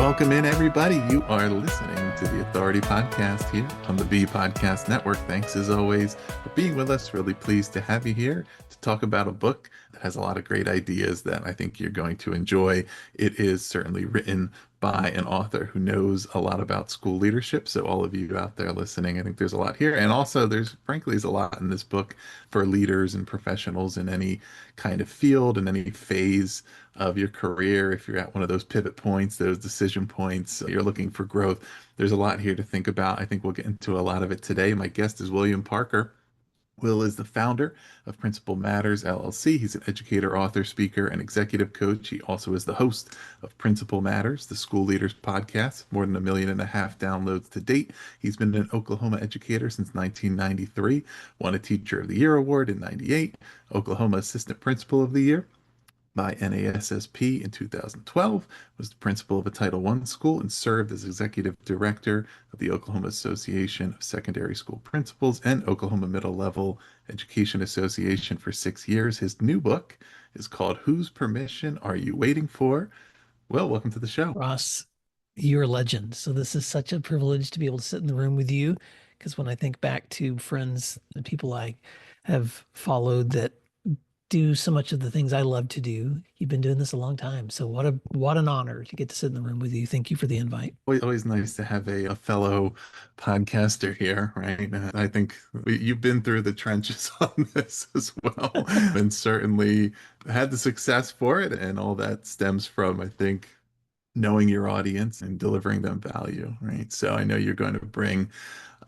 Welcome in, everybody. You are listening to the Authority Podcast here on the B Podcast Network. Thanks, as always, for being with us. Really pleased to have you here to talk about a book that has a lot of great ideas that I think you're going to enjoy. It is certainly written by an author who knows a lot about school leadership. So all of you out there listening, I think there's a lot here. And also there's a lot in this book for leaders and professionals in any kind of field and any phase of your career. If you're at one of those pivot points, those decision points, you're looking for growth, there's a lot here to think about. I think we'll get into a lot of it today. My guest is William Parker. Will is the founder of Principal Matters LLC. He's an educator, author, speaker, and executive coach. He also is the host of Principal Matters, the School Leaders Podcast, more than 1.5 million downloads to date. He's been an Oklahoma educator since 1993, won a Teacher of the Year award in 98, Oklahoma Assistant Principal of the Year by NASSP in 2012, was the principal of a Title I school, and served as executive director of the Oklahoma Association of Secondary School Principals and Oklahoma Middle Level Education Association for 6 years. His new book is called Whose Permission Are You Waiting For? Well, welcome to the show. Ross, you're a legend. So this is such a privilege to be able to sit in the room with you. Because when I think back to friends and people I have followed that do so much of the things I love to do, you've been doing this a long time. So what an honor to get to sit in the room with you. Thank you for the invite. Always nice to have a fellow podcaster here, right? I think you've been through the trenches on this as well, and certainly had the success for it. And all that stems from, I think, knowing your audience and delivering them value, right? So I know you're going to bring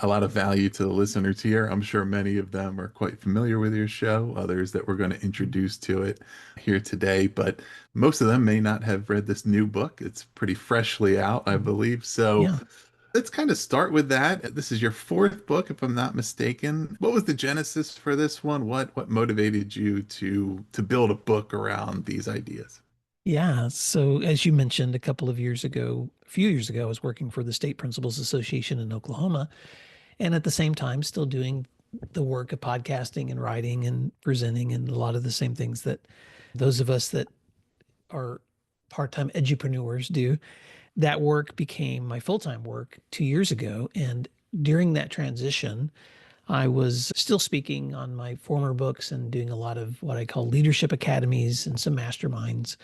a lot of value to the listeners here. I'm sure many of them are quite familiar with your show, others that we're going to introduce to it here today, but most of them may not have read this new book. It's pretty freshly out, I believe. So Yeah. let's kind of start with that. This is your fourth book, if I'm not mistaken. What was the genesis for this one? What motivated you to build a book around these ideas? Yeah. So as you mentioned a few years ago, I was working for the State Principals Association in Oklahoma. And at the same time, still doing the work of podcasting and writing and presenting and a lot of the same things that those of us that are part-time edupreneurs do. That work became my full-time work 2 years ago. And during that transition, I was still speaking on my former books and doing a lot of what I call leadership academies and some masterminds.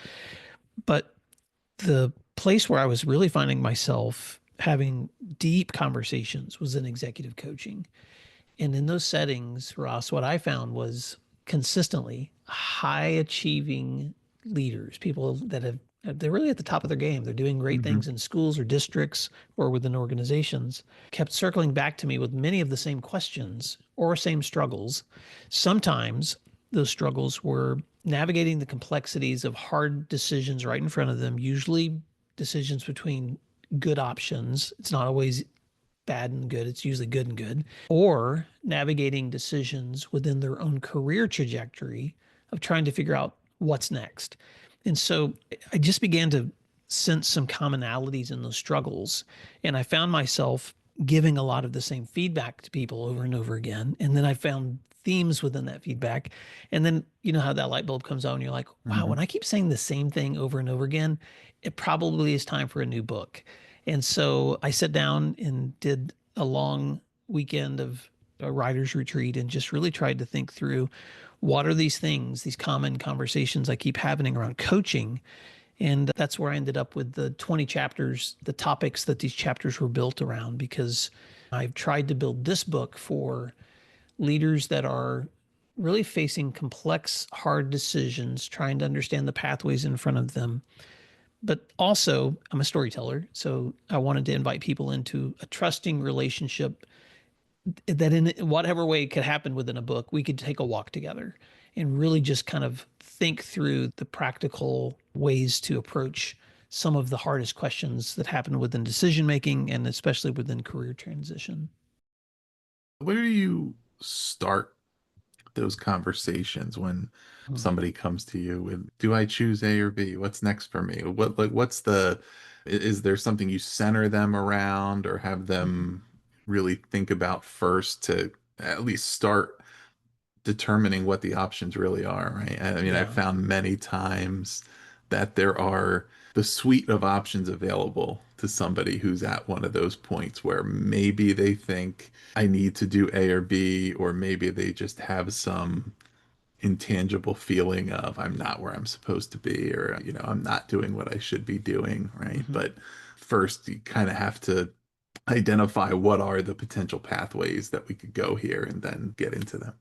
But the place where I was really finding myself having deep conversations was in executive coaching. And in those settings, Ross, what I found was consistently high achieving leaders, people that they're really at the top of their game. They're doing great Hmm. things in schools or districts or within organizations, kept circling back to me with many of the same questions or same struggles. Sometimes those struggles were navigating the complexities of hard decisions right in front of them, usually decisions between good options. It's not always bad and good, it's usually good and good, or navigating decisions within their own career trajectory of trying to figure out what's next. And so I just began to sense some commonalities in those struggles. And I found myself giving a lot of the same feedback to people over and over again. And then I found themes within that feedback. And then you know how that light bulb comes on, and you're like, wow, Hmm. when I keep saying the same thing over and over again, it probably is time for a new book. And so I sat down and did a long weekend of a writer's retreat and just really tried to think through what are these things, these common conversations I keep having around coaching. And that's where I ended up with the 20 chapters, the topics that these chapters were built around, because I've tried to build this book for leaders that are really facing complex, hard decisions, trying to understand the pathways in front of them. But also, I'm a storyteller. So I wanted to invite people into a trusting relationship that in whatever way it could happen within a book, we could take a walk together and really just kind of think through the practical ways to approach some of the hardest questions that happen within decision making and especially within career transition. Where do you start those conversations when Hmm. somebody comes to you with, do I choose A or B? What's next for me? What's is there something you center them around or have them really think about first to at least start determining what the options really are, right? I mean, I've Yeah. found many times that there are the suite of options available to somebody who's at one of those points where maybe they think I need to do A or B, or maybe they just have some intangible feeling of I'm not where I'm supposed to be, or, I'm not doing what I should be doing, right? Hmm. But first, you kind of have to identify what are the potential pathways that we could go here and then get into them.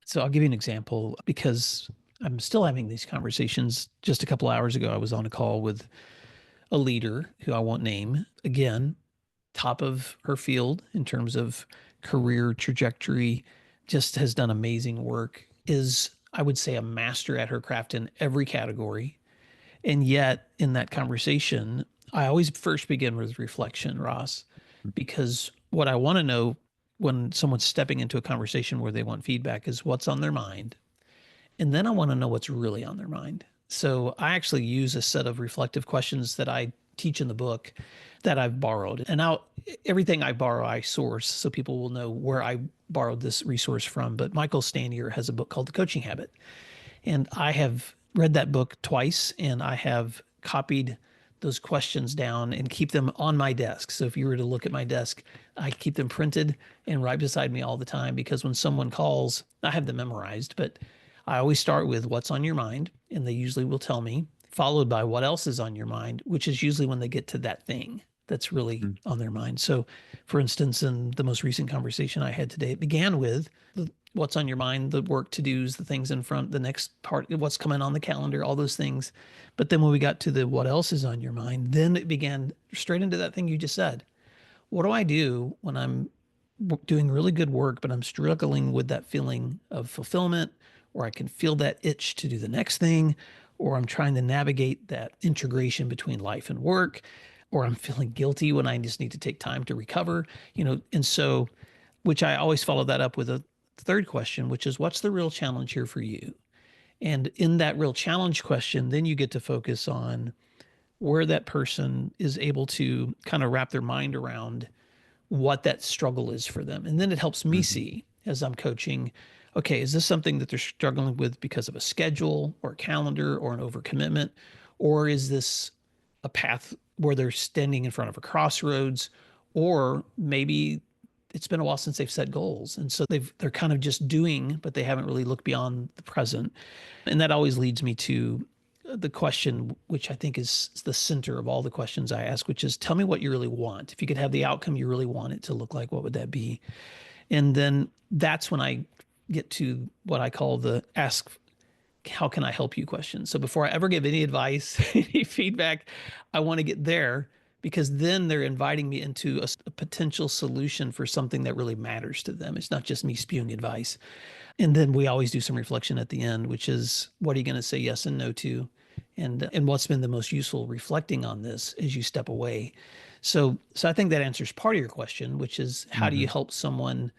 So I'll give you an example because I'm still having these conversations. Just a couple hours ago, I was on a call with a leader who I won't name. Again, top of her field in terms of career trajectory, just has done amazing work, is, I would say, a master at her craft in every category. And yet, in that conversation, I always first begin with reflection, Ross, because what I want to know when someone's stepping into a conversation where they want feedback is what's on their mind. And then I want to know what's really on their mind. So I actually use a set of reflective questions that I teach in the book that I've borrowed. And now everything I borrow, I source so people will know where I borrowed this resource from. But Michael Stanier has a book called The Coaching Habit. And I have read that book twice and I have copied those questions down and keep them on my desk. So if you were to look at my desk, I keep them printed and right beside me all the time because when someone calls, I have them memorized, but I always start with what's on your mind, and they usually will tell me, followed by what else is on your mind, which is usually when they get to that thing that's really on their mind. So, for instance, in the most recent conversation I had today, it began with what's on your mind, the work to dos, the things in front, the next part, what's coming on the calendar, all those things. But then when we got to the what else is on your mind, then it began straight into that thing you just said. What do I do when I'm doing really good work, but I'm struggling with that feeling of fulfillment, or I can feel that itch to do the next thing, or I'm trying to navigate that integration between life and work, or I'm feeling guilty when I just need to take time to recover, and so, which I always follow that up with a third question, which is what's the real challenge here for you? And in that real challenge question, then you get to focus on where that person is able to kind of wrap their mind around what that struggle is for them. And then it helps me Mm-hmm. see as I'm coaching, okay, is this something that they're struggling with because of a schedule or a calendar or an overcommitment? Or is this a path where they're standing in front of a crossroads? Or maybe it's been a while since they've set goals. And so they're kind of just doing, but they haven't really looked beyond the present. And that always leads me to the question, which I think is the center of all the questions I ask, which is tell me what you really want. If you could have the outcome you really want it to look like, what would that be? And then that's when I get to what I call the ask, how can I help you question. So before I ever give any advice, any feedback, I want to get there because then they're inviting me into a potential solution for something that really matters to them. It's not just me spewing advice. And then we always do some reflection at the end, which is what are you going to say yes and no to? And what's been the most useful reflecting on this as you step away. So I think that answers part of your question, which is how do you Mm-hmm. help someone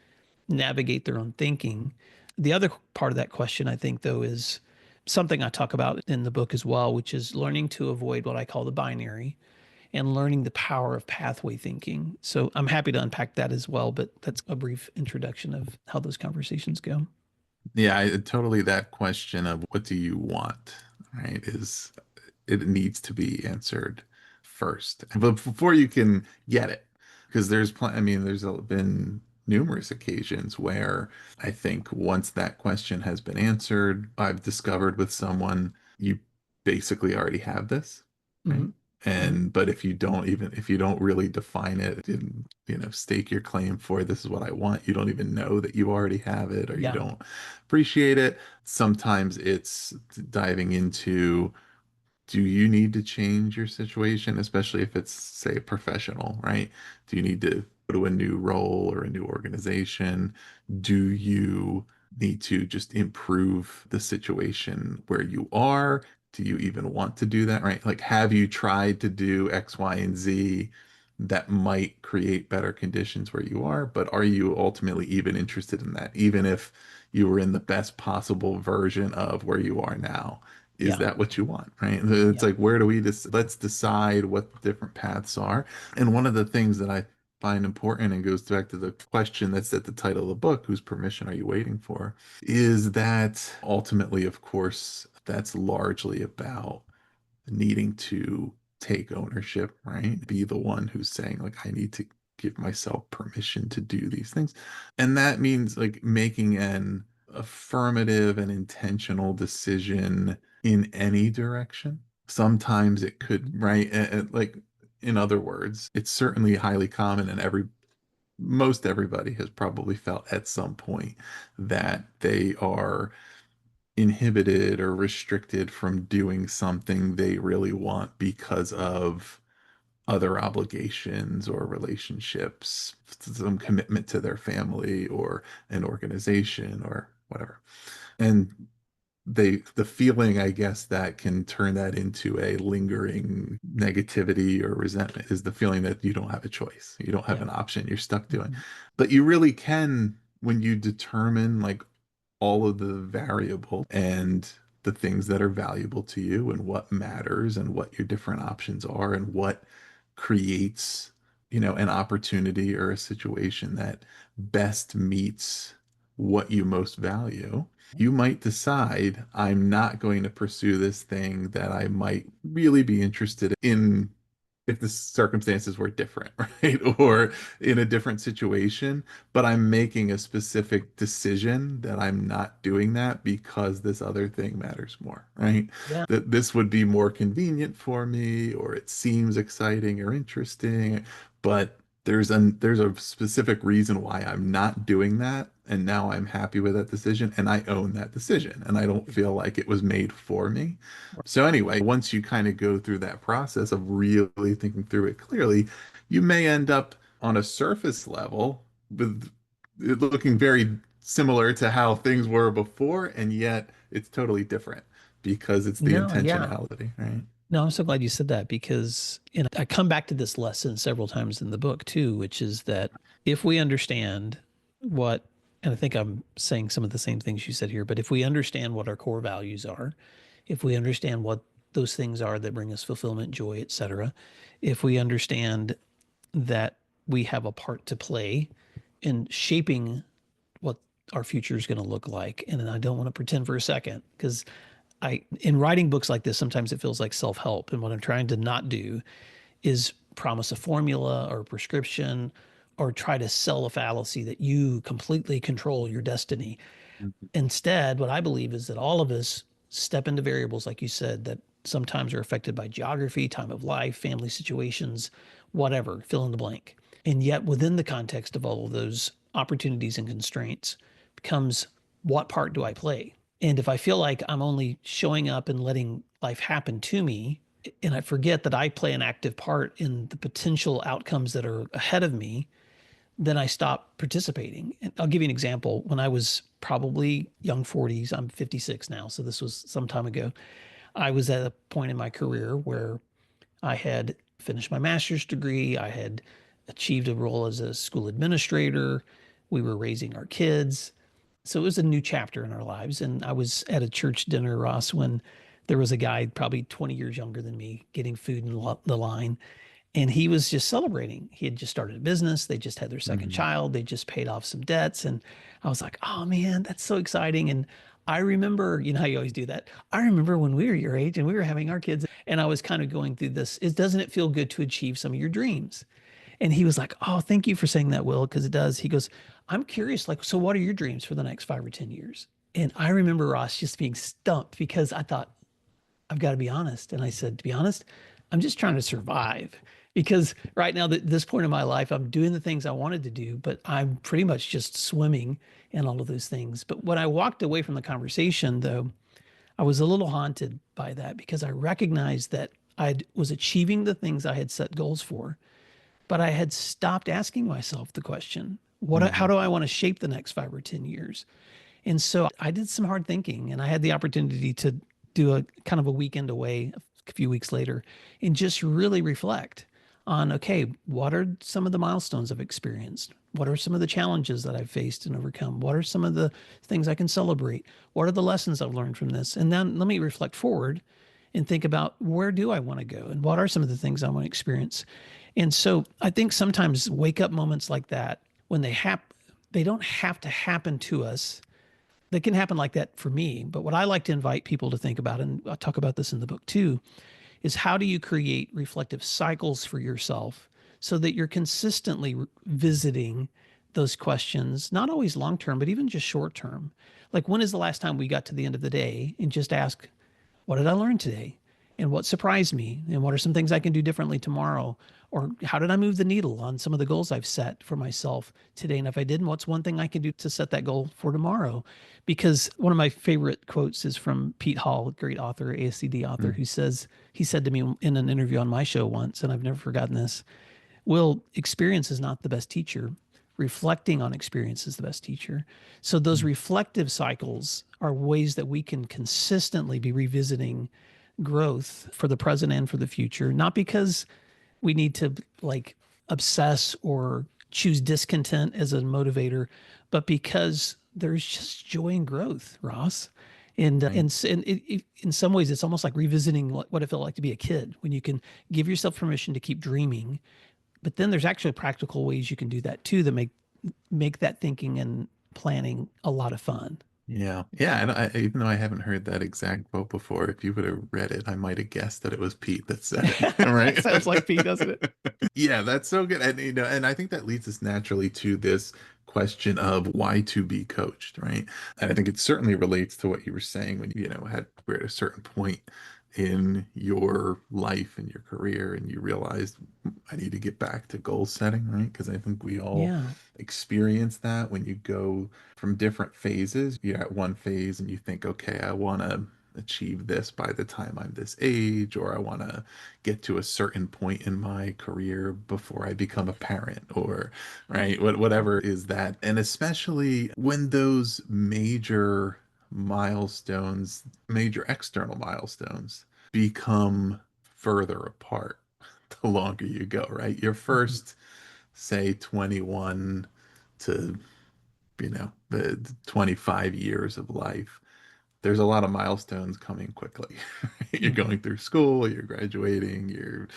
navigate their own thinking? The other part of that question, I think, though, is something I talk about in the book as well, which is learning to avoid what I call the binary and learning the power of pathway thinking. So I'm happy to unpack that as well, but that's a brief introduction of how those conversations go. Yeah, totally. That question of what do you want, right, is it needs to be answered first, but before you can get it, because I mean, been numerous occasions where I think once that question has been answered, I've discovered with someone, you basically already have this, right? Mm-hmm. Mm-hmm. And but if you don't really define it and stake your claim for this is what I want, you don't even know that you already have it, or you Yeah. don't appreciate it. Sometimes it's diving into, do you need to change your situation, especially if it's, say, professional, right? Do you need to go to a new role or a new organization? Do you need to just improve the situation where you are? Do you even want to do that, right? Like, have you tried to do X, Y, and Z that might create better conditions where you are? But are you ultimately even interested in that, even if you were in the best possible version of where you are now? Is Yeah. that what you want, right? It's Yeah. like, where do we just let's decide what the different paths are. And one of the things that I find important, and goes back to the question that's at the title of the book, whose permission are you waiting for, is that ultimately, of course, that's largely about needing to take ownership, right? Be the one who's saying, like, I need to give myself permission to do these things. And that means like making an affirmative and intentional decision in any direction. Sometimes it could, right? Like, in other words, it's certainly highly common, and most everybody has probably felt at some point that they are inhibited or restricted from doing something they really want because of other obligations or relationships, some commitment to their family or an organization or whatever. And the feeling, I guess, that can turn that into a lingering negativity or resentment is the feeling that you don't have a choice. You don't have Yeah. an option. You're stuck doing. Mhm. But you really can when you determine like all of the variable and the things that are valuable to you and what matters and what your different options are and what creates, an opportunity or a situation that best meets what you most value. You might decide, I'm not going to pursue this thing that I might really be interested in if the circumstances were different, right? Or in a different situation, but I'm making a specific decision that I'm not doing that because this other thing matters more, right? Yeah. That this would be more convenient for me, or it seems exciting or interesting, but there's a specific reason why I'm not doing that, and now I'm happy with that decision, and I own that decision, and I don't feel like it was made for me. So anyway, once you kind of go through that process of really thinking through it clearly, you may end up on a surface level with it looking very similar to how things were before, and yet it's totally different because it's the No, yeah. intentionality, right? No, I'm so glad you said that because I come back to this lesson several times in the book too, which is that if we understand what, and I think I'm saying some of the same things you said here, but if we understand what our core values are, if we understand what those things are that bring us fulfillment, joy, etc., if we understand that we have a part to play in shaping what our future is going to look like, and I don't want to pretend for a second because in writing books like this, sometimes it feels like self-help. And what I'm trying to not do is promise a formula or a prescription or try to sell a fallacy that you completely control your destiny. Mhm. Instead, what I believe is that all of us step into variables, like you said, that sometimes are affected by geography, time of life, family situations, whatever, fill in the blank. And yet, within the context of all of those opportunities and constraints, becomes what part do I play? And if I feel like I'm only showing up and letting life happen to me, and I forget that I play an active part in the potential outcomes that are ahead of me, then I stop participating. And I'll give you an example. When I was probably young 40s, I'm 56 now, so this was some time ago. I was at a point in my career where I had finished my master's degree. I had achieved a role as a school administrator. We were raising our kids. So it was a new chapter in our lives. And I was at a church dinner, Ross, when there was a guy probably 20 years younger than me getting food in the line. And he was just celebrating. He had just started a business. They just had their second Mhm. child. They just paid off some debts. And I was like, oh man, that's so exciting. And I remember, you know how you always do that. I remember when we were your age and we were having our kids. And I was kind of going through this. Doesn't it feel good to achieve some of your dreams? And he was like, oh, thank you for saying that, Will, because it does. He goes, I'm curious, like, so what are your dreams for the next 5 or 10 years? And I remember Ross just being stumped because I thought, I've got to be honest. And I said, to be honest, I'm just trying to survive because right now, at this point in my life, I'm doing the things I wanted to do, but I'm pretty much just swimming in all of those things. But when I walked away from the conversation, though, I was a little haunted by that because I recognized that I was achieving the things I had set goals for, but I had stopped asking myself the question, how Mhm. do I want to shape the next 5 or 10 years? And so I did some hard thinking and I had the opportunity to do a kind of a weekend away a few weeks later and just really reflect on, okay, what are some of the milestones I've experienced? What are some of the challenges that I've faced and overcome? What are some of the things I can celebrate? What are the lessons I've learned from this? And then let me reflect forward and think about where do I want to go and what are some of the things I want to experience. And so I think sometimes wake up moments like that when they don't have to happen to us. They can happen like that for me. But what I like to invite people to think about, and I talk about this in the book too, is how do you create reflective cycles for yourself so that you're consistently visiting those questions, not always long term, but even just short term. Like, when is the last time we got to the end of the day and just ask, what did I learn today? And what surprised me? And what are some things I can do differently tomorrow? Or how did I move the needle on some of the goals I've set for myself today? And if I didn't, what's one thing I can do to set that goal for tomorrow? Because one of my favorite quotes is from Pete Hall, great author, ASCD author, Mm. who says, he said to me in an interview on my show once, and I've never forgotten this: Will, experience is not the best teacher. Reflecting on experience is the best teacher. So those Mm. reflective cycles are ways that we can consistently be revisiting growth for the present and for the future, not because we need to like obsess or choose discontent as a motivator, but because there's just joy in growth, Ross. And, Right. in some ways, it's almost like revisiting what it felt like to be a kid, when you can give yourself permission to keep dreaming. But then there's actually practical ways you can do that too, that make that thinking and planning a lot of fun. Yeah. Yeah. And even though I haven't heard that exact quote before, if you would have read it, I might have guessed that it was Pete that said it. Right. Sounds like Pete, doesn't it? Yeah, that's so good. And and I think that leads us naturally to this question of why to be coached, right? And I think it certainly relates to what you were saying when we're at a certain point in your life and your career and you realized I need to get back to goal setting, right? Because I think we all Yeah. experience that when you go from different phases. You're at one phase and you think, okay, I want to achieve this by the time I'm this age, or I want to get to a certain point in my career before I become a parent, or right, whatever is that. And especially when those major milestones, major external milestones, become further apart the longer you go, right? Your Mhm. first, say, 21 to, the 25 years of life, there's a lot of milestones coming quickly. You're Mhm. going through school, you're graduating, you're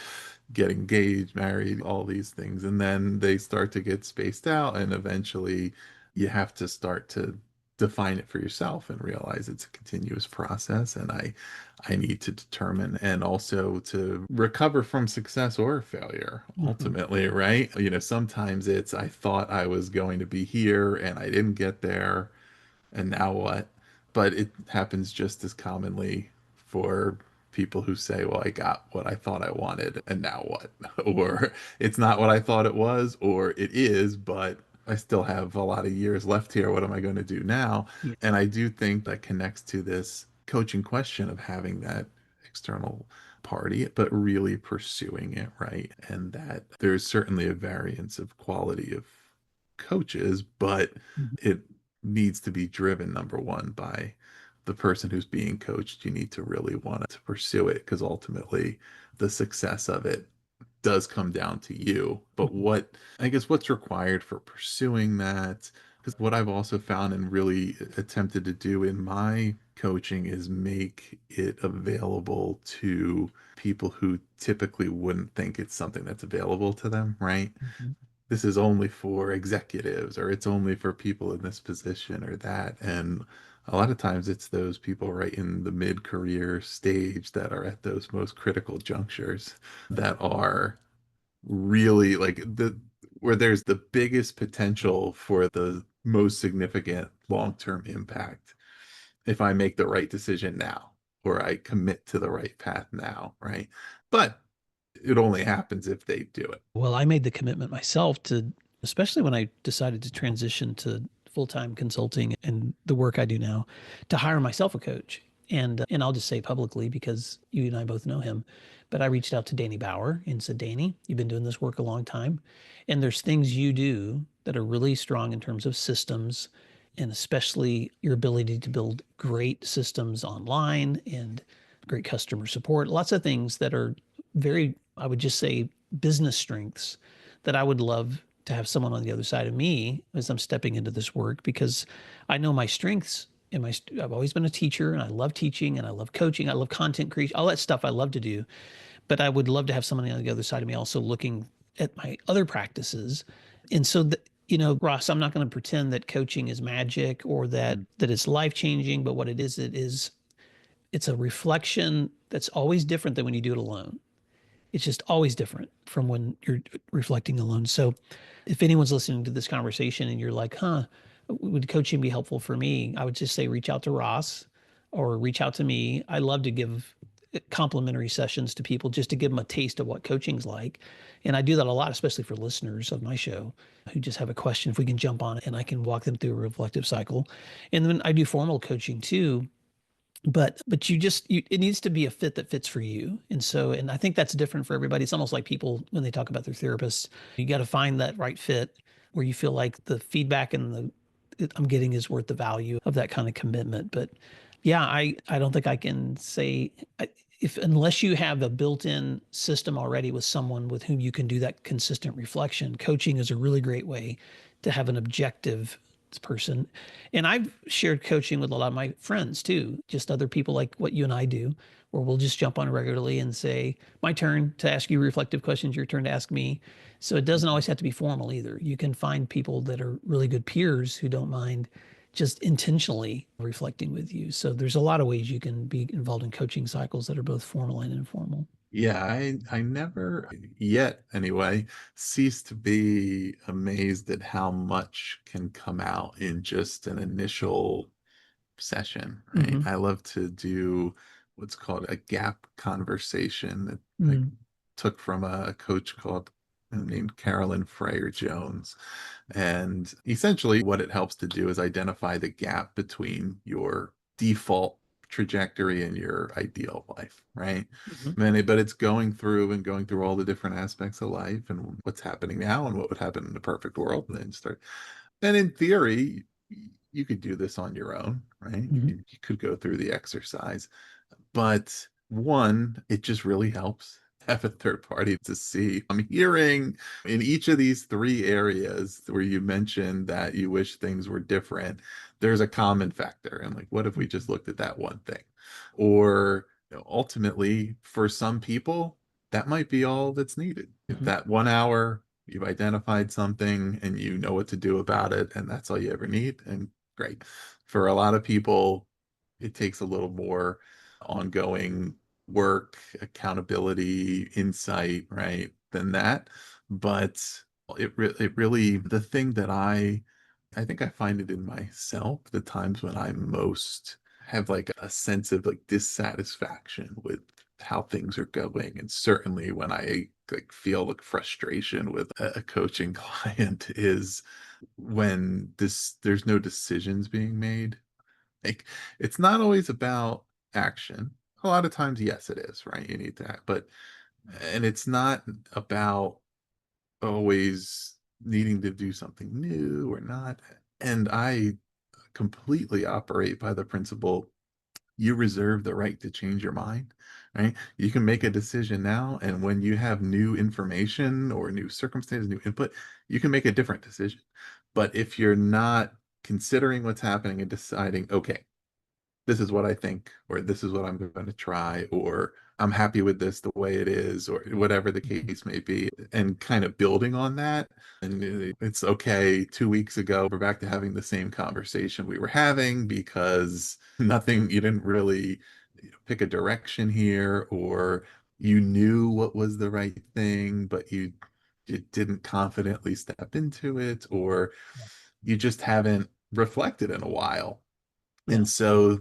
getting engaged, married, all these things. And then they start to get spaced out, and eventually you have to start to define it for yourself and realize it's a continuous process. And I need to determine and also to recover from success or failure Mhm. ultimately, right? Sometimes it's I thought I was going to be here and I didn't get there, and now what? But it happens just as commonly for people who say, well, I got what I thought I wanted, and now what? Or it's not what I thought it was, or it is, but I still have a lot of years left here. What am I going to do now? Yeah. And I do think that connects to this coaching question of having that external party, but really pursuing it, right? And that there's certainly a variance of quality of coaches, but Mhm. it needs to be driven, number one, by the person who's being coached. You need to really want to pursue it because ultimately the success of it does come down to you. But Mhm. I guess what's required for pursuing that? Because what I've also found and really attempted to do in my coaching is make it available to people who typically wouldn't think it's something that's available to them, right? Mhm. This is only for executives, or it's only for people in this position or that. And a lot of times it's those people right in the mid-career stage that are at those most critical junctures that are really like where there's the biggest potential for the most significant long-term impact if I make the right decision now, or I commit to the right path now, right? But it only happens if they do it. Well, I made the commitment myself to, especially when I decided to transition to full-time consulting and the work I do now, to hire myself a coach. And I'll just say publicly, because you and I both know him, but I reached out to Danny Bauer and said, Danny, you've been doing this work a long time, and there's things you do that are really strong in terms of systems, and especially your ability to build great systems online and great customer support, lots of things that are very, I would just say, business strengths that I would love to have someone on the other side of me as I'm stepping into this work, because I know my strengths. I've always been a teacher, and I love teaching, and I love coaching. I love content creation, all that stuff I love to do. But I would love to have someone on the other side of me also looking at my other practices. And so, Ross, I'm not going to pretend that coaching is magic or that Mm. it's life changing. But what it is, it's a reflection that's always different than when you do it alone. It's just always different from when you're reflecting alone. So if anyone's listening to this conversation and you're like, huh, would coaching be helpful for me? I would just say reach out to Ross or reach out to me. I love to give complimentary sessions to people just to give them a taste of what coaching's like. And I do that a lot, especially for listeners of my show who just have a question. If we can jump on it and I can walk them through a reflective cycle. And then I do formal coaching too, but it needs to be a fit that fits for you. And I think that's different for everybody. It's almost like people when they talk about their therapists, you got to find that right fit where you feel like the feedback and the I'm getting is worth the value of that kind of commitment. But yeah, I don't think I can say if unless you have a built-in system already with someone with whom you can do that consistent reflection. Coaching is a really great way to have an objective person. And I've shared coaching with a lot of my friends too, just other people like what you and I do, where we'll just jump on regularly and say, my turn to ask you reflective questions, your turn to ask me. So it doesn't always have to be formal either. You can find people that are really good peers who don't mind just intentionally reflecting with you. So there's a lot of ways you can be involved in coaching cycles that are both formal and informal. Yeah, I never yet anyway cease to be amazed at how much can come out in just an initial session, right? Mm-hmm. I love to do what's called a gap conversation that I Mm-hmm. took from a coach called named Carolyn Freyer Jones. And essentially, what it helps to do is identify the gap between your default trajectory and your ideal life, right? Mm-hmm. But it's going through all the different aspects of life and what's happening now and what would happen in the perfect world. And then start. And in theory, you could do this on your own, right? Mm-hmm. You could go through the exercise. But one, it just really helps have a third party to see. I'm hearing in each of these three areas where you mentioned that you wish things were different, there's a common factor. And like, what if we just looked at that one thing? Or ultimately, for some people, that might be all that's needed. If Mm-hmm. that 1 hour, you've identified something and you know what to do about it, and that's all you ever need, and great. For a lot of people, it takes a little more ongoing work, accountability, insight, right, than that. But it really the thing that I think I find it in myself the times when I most have like a sense of like dissatisfaction with how things are going, and certainly when I like feel like frustration with a coaching client is when there's no decisions being made. Like, it's not always about action. A lot of times, yes, it is, right? You need that. And it's not about always needing to do something new or not. And I completely operate by the principle you reserve the right to change your mind, right? You can make a decision now, and when you have new information or new circumstances, new input, you can make a different decision. But if you're not considering what's happening and deciding, okay, this is what I think, or this is what I'm going to try, or I'm happy with this the way it is, or whatever the case may be, and kind of building on that. And it's okay. 2 weeks ago, we're back to having the same conversation we were having because you didn't really pick a direction here, or you knew what was the right thing, but you didn't confidently step into it, or you just haven't reflected in a while. Yeah. And so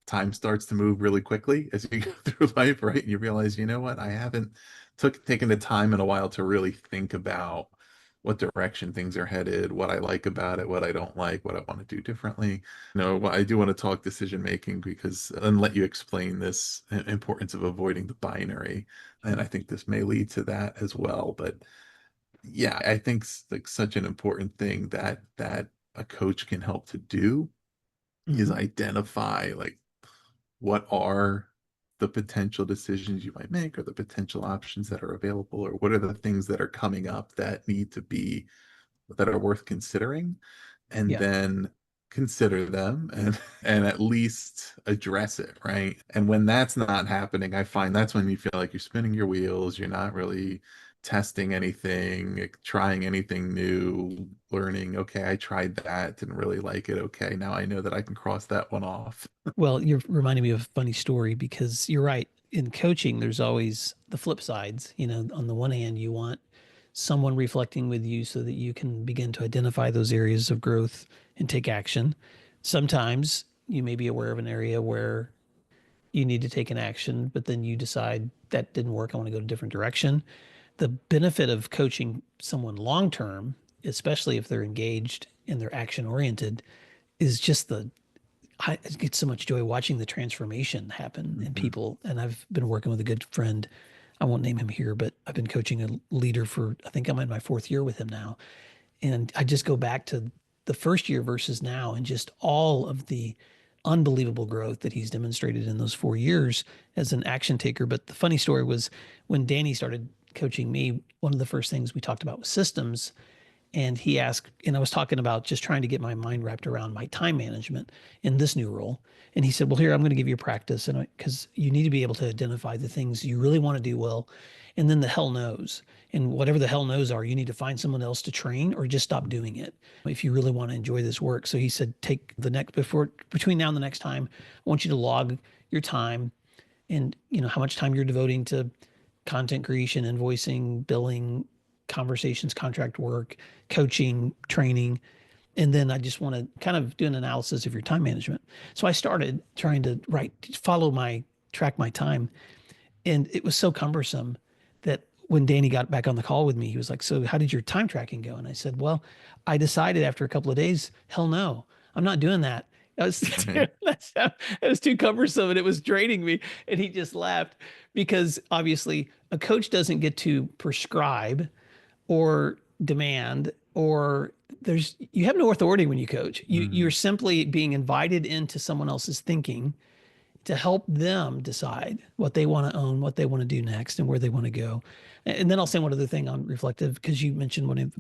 time starts to move really quickly as you go through life, right? And you realize, you know what? I haven't taken the time in a while to really think about what direction things are headed, what I like about it, what I don't like, what I want to do differently. I do want to talk decision making because and let you explain this importance of avoiding the binary. And I Sure. think this may lead to that as well. But yeah, I think like such an important thing that a coach can help to do is Mm-hmm. identify like what are the potential decisions you might make or the potential options that are available, or what are the things that are coming up that need to be that are worth considering, and Yeah. then consider them and at least address it, right? And when that's not happening, I find that's when you feel like you're spinning your wheels, you're not really testing anything, like, trying anything new, learning, okay, I tried that, didn't really like it, okay, now I know that I can cross that one off. Well, you're reminding me of a funny story because you're right. in coaching, there's always the flip sides. On the one hand, you want someone reflecting with you so that you can begin to identify those areas of growth and take action. Sometimes you may be aware of an area where you need to take an action, but then you decide that didn't work. I want to go a different direction. The benefit of coaching someone long term, especially if they're engaged and they're action oriented, is just I get so much joy watching the transformation happen in Hmm. people. And I've been working with a good friend. I won't name him here, but I've been coaching a leader for, I think I'm in my fourth year with him now. And I just go back to the first year versus now and just all of the unbelievable growth that he's demonstrated in those 4 years as an action taker. But the funny story was when Danny started coaching me, one of the first things we talked about was systems. And he asked, and I was talking about just trying to get my mind wrapped around my time management in this new role. And he said, "Well, here, I'm going to give you a practice. And because you need to be able to identify the things you really want to do well, and then the hell knows. And whatever the hell knows are, you need to find someone else to train or just stop doing it if you really want to enjoy this work." So he said, take the next, between now and the next time, I want you to log your time and how much time you're devoting to content creation, invoicing, billing, conversations, contract work, coaching, training. And then I just want to kind of do an analysis of your time management. So I started trying to track my time. And it was so cumbersome that when Danny got back on the call with me, he was like, "So how did your time tracking go?" And I said, "Well, I decided after a couple of days, hell no, I'm not doing that. That was, Right. it was too cumbersome and it was draining me." And he just laughed because obviously a coach doesn't get to prescribe or demand or you have no authority when you coach. You're Hmm. simply being invited into someone else's thinking to help them decide what they want to own, what they want to do next, and where they want to go. And then I'll say one other thing on reflective because you mentioned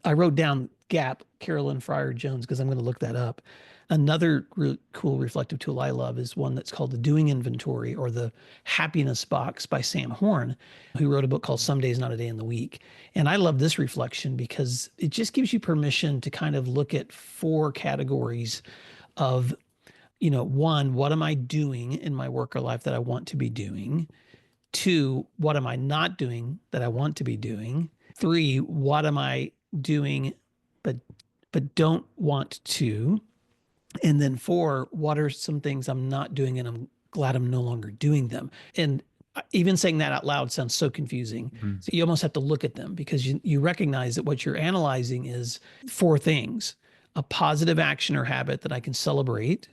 I wrote down Gap, Carolyn Fryer Jones, because I'm going to look that up. Another really cool reflective tool I love is one that's called the Doing Inventory or the Happiness Box by Sam Horn, who wrote a book called Some Days Not a Day in the Week. And I love this reflection because it just gives you permission to kind of look at four categories of one, what am I doing in my work or life that I want to be doing? Two, what am I not doing that I want to be doing? Three, what am I doing but don't want to? And then four, what are some things I'm not doing and I'm glad I'm no longer doing them? And even saying that out loud sounds so confusing. Hmm. So you almost have to look at them because you recognize that what you're analyzing is four things: a positive action or habit that I can celebrate,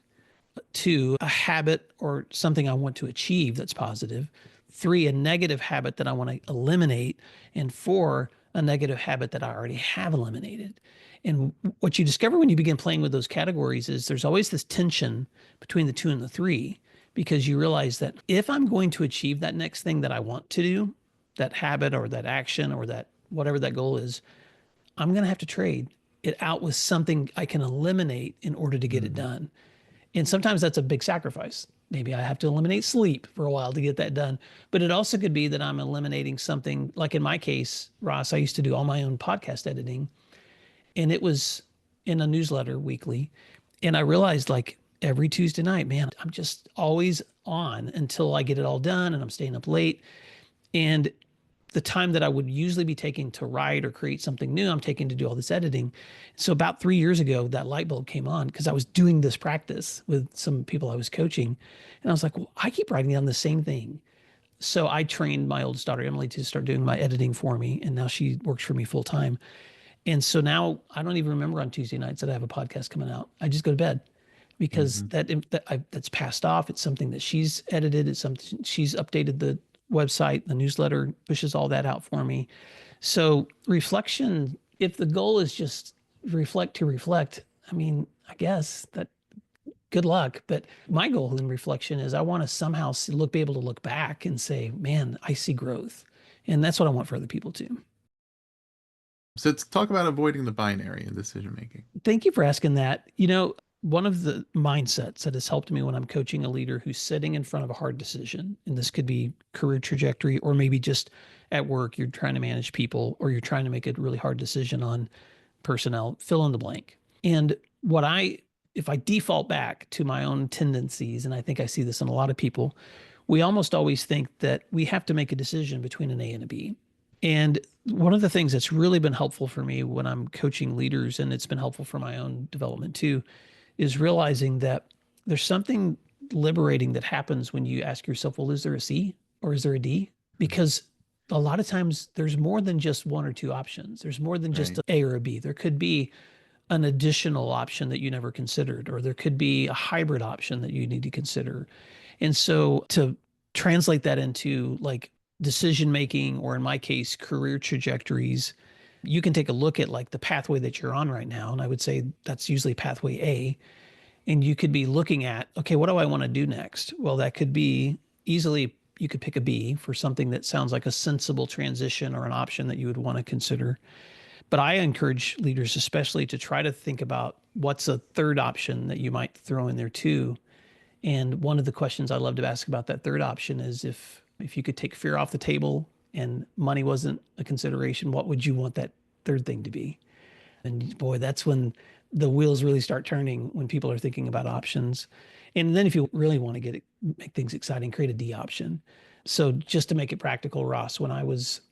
two, a habit or something I want to achieve that's positive, three, a negative habit that I want to eliminate, and four, a negative habit that I already have eliminated. And what you discover when you begin playing with those categories is there's always this tension between the two and the three, because you realize that if I'm going to achieve that next thing that I want to do, that habit or that action or that whatever that goal is, I'm going to have to trade it out with something I can eliminate in order to get it Hmm. done. And sometimes that's a big sacrifice. Maybe I have to eliminate sleep for a while to get that done. But it also could be that I'm eliminating something. Like in my case, Ross, I used to do all my own podcast editing, and it was in a newsletter weekly. And I realized like every Tuesday night, man, I'm just always on until I get it all done and I'm staying up late. And the time that I would usually be taking to write or create something new, I'm taking to do all this editing. So about 3 years ago, that light bulb came on because I was doing this practice with some people I was coaching. And I was like, well, I keep writing down the same thing. So I trained my oldest daughter, Emily, to start doing my editing for me. And now she works for me full time. And so now I don't even remember on Tuesday nights that I have a podcast coming out. I just go to bed because Hmm. that's passed off. It's something that she's edited. It's something she's updated the website, the newsletter pushes all that out for me. So reflection, if the goal is just reflect to reflect, I mean, I guess that good luck. But my goal in reflection is I want to somehow be able to look back and say, man, I see growth. And that's what I want for other people too. So let's talk about avoiding the binary in decision making. Thank you for asking that. One of the mindsets that has helped me when I'm coaching a leader who's sitting in front of a hard decision, and this could be career trajectory, or maybe just at work, you're trying to manage people, or you're trying to make a really hard decision on personnel, fill in the blank. And if I default back to my own tendencies, and I think I see this in a lot of people, we almost always think that we have to make a decision between an A and a B. And one of the things that's really been helpful for me when I'm coaching leaders, and it's been helpful for my own development too, is realizing that there's something liberating that happens when you ask yourself, well, is there a C or is there a D? Because a lot of times there's more than just one or two options. There's more than just Right. an A or a B. There could be an additional option that you never considered, or there could be a hybrid option that you need to consider. And so to translate that into like decision making, or in my case, career trajectories, you can take a look at like the pathway that you're on right now. And I would say that's usually pathway A. And you could be looking at, okay, what do I want to do next? Well, that could be easily, you could pick a B for something that sounds like a sensible transition or an option that you would want to consider. But I encourage leaders, especially, to try to think about what's a third option that you might throw in there too. And one of the questions I love to ask about that third option is if you could take fear off the table and money wasn't a consideration, what would you want that third thing to be? And boy, that's when the wheels really start turning when people are thinking about options. And then if you really want to make things exciting, create a D option. So just to make it practical, Ross, when I was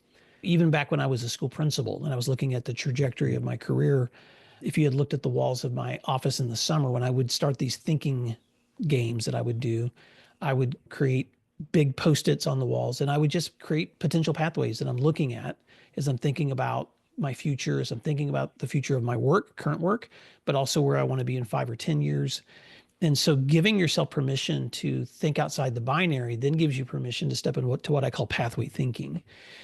even back when I was a school principal and I was looking at the trajectory of my career, if you had looked at the walls of my office in the summer when I would start these thinking games that I would do, I would create big post-its on the walls and I would just create potential pathways that I'm looking at as I'm thinking about my future, as I'm thinking about the future of my work, current work, but also where I want to be in 5 or 10 years. And so giving yourself permission to think outside the binary then gives you permission to step into what I call pathway thinking.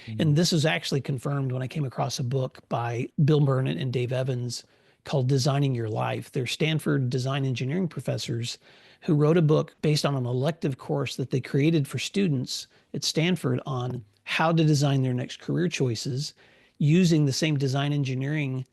Mm. And this is actually confirmed when I came across a book by Bill Burnett and Dave Evans called Designing Your Life. They're Stanford design engineering professors who wrote a book based on an elective course that they created for students at Stanford on how to design their next career choices using the same design engineering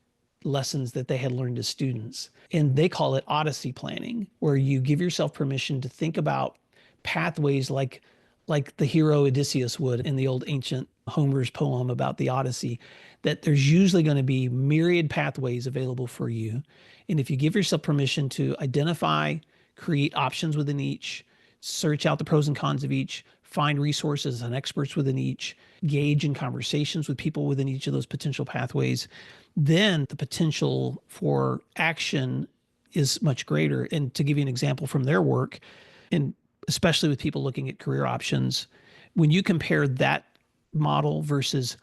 lessons that they had learned as students. And they call it Odyssey planning, where you give yourself permission to think about pathways like the hero Odysseus would in the old ancient Homer's poem about the Odyssey, that there's usually going to be myriad pathways available for you. And if you give yourself permission to identify, create options within each, search out the pros and cons of each, find resources and experts within each, engage in conversations with people within each of those potential pathways, then the potential for action is much greater. And to give you an example from their work, and especially with people looking at career options, when you compare that model versus